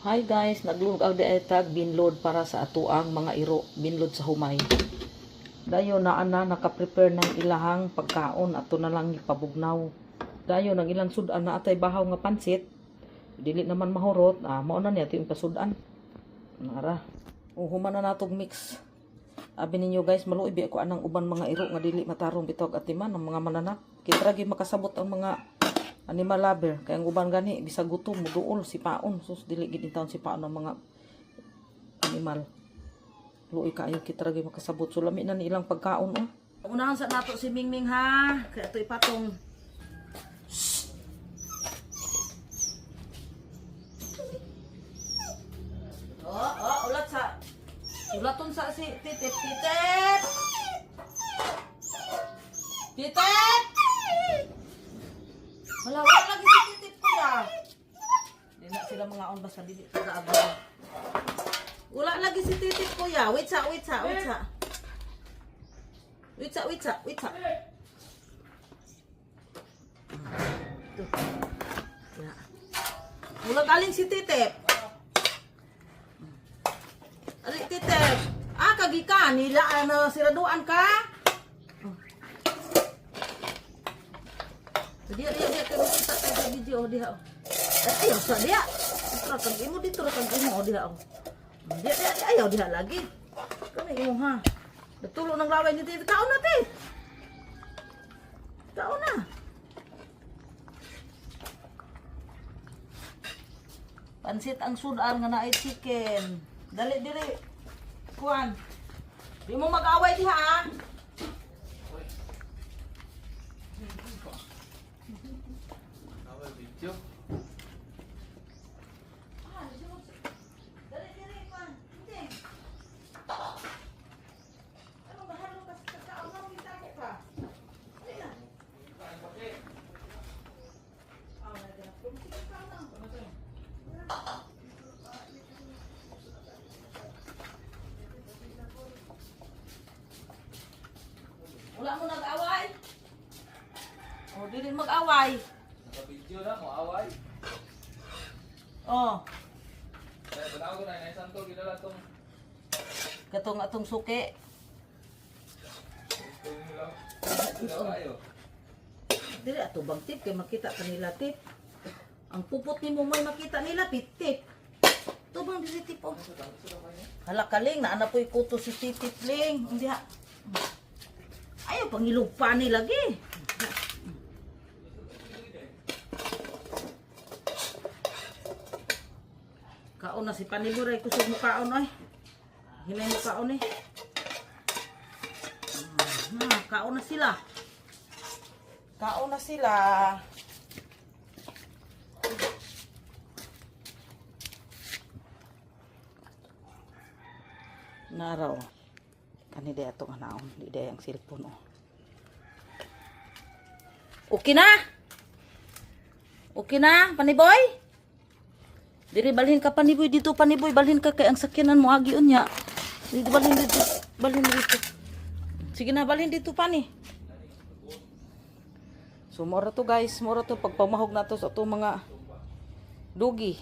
Hi guys, naglulog ang daetag binload para sa atuang mga iro, binload sa humay. Dayo na ana naka-prepare ng ilahang pagkaon, ato na lang ipabugnaw. Dayo nang ilang sudan na atay bahaw nga pansit. Dili naman mahurot, mao na niya yung pasudan. Nara. Human na natog mix. Abi ninyo guys, maluoy bi ako anang uban mga iro nga dili matarong bitog atiman ng mga mananak. Kitra gi makasabot ang mga animal lover, kaya ang uban gani bisag gutom muduol si paon, sus dili gid taon si paon ng mga animal. Luoy kaayo kita ra gyud makasabot, so lami na ni ilang pagkaon oh. Unahan sa nato si Mingming ha, kaya to ipatong. Ulat sa ulaton sa si Titip. Malawak lagi si Titip ko ya. Di na sila mga on basta dili taga-abang. Wala lagi si Titip ko ya. Wait sa. Wala galing si Titip. Ali Titip. Kagika nila siraduan ka. Dia kamu kita kayak video dia. Ayo sa dia. Terus kan imo dito kan imo dia. Dia ayo dia lagi. Kan imo ha. Betulo nang laway ni Titi. Kaon na ti. Kaon na. Pansit ang sudan nga naay chicken. Dali diri. Kuan. Di mo mag-away diha ha. Wala mo nag-away? O, di rin mag-away. Naka-video na mo, away. Oh. Kaya panaw ko na, naisan to, ginala tong... Katong atong suki. Ito mo lang. Ito kayo. Dili ato bang tip kay makita kanila tip. Ang pupot ni mo may makita nila tip. Ito bang dili tip oh. Hala kaling na ana po'y kuto si Titip ling. Hindi ha. Ayaw pangilog pa ni lagi. Kaon na si Paniburay kusog mo kaon ay. Hinay mo kaon eh. Kaon na sila. Kaon na sila. Naraw. Kani day atong anaon, di day ang cellphone oh. Okay na? Okay na, Paniboy? Diri balhin ka Paniboy dito, Paniboy, balhin ka kay ang sakyanan mo agi unya. Dito balhin dito. Sige na, balhin dito Pani. So mora to guys, mora to pagpamahog nato sa to mga dugi.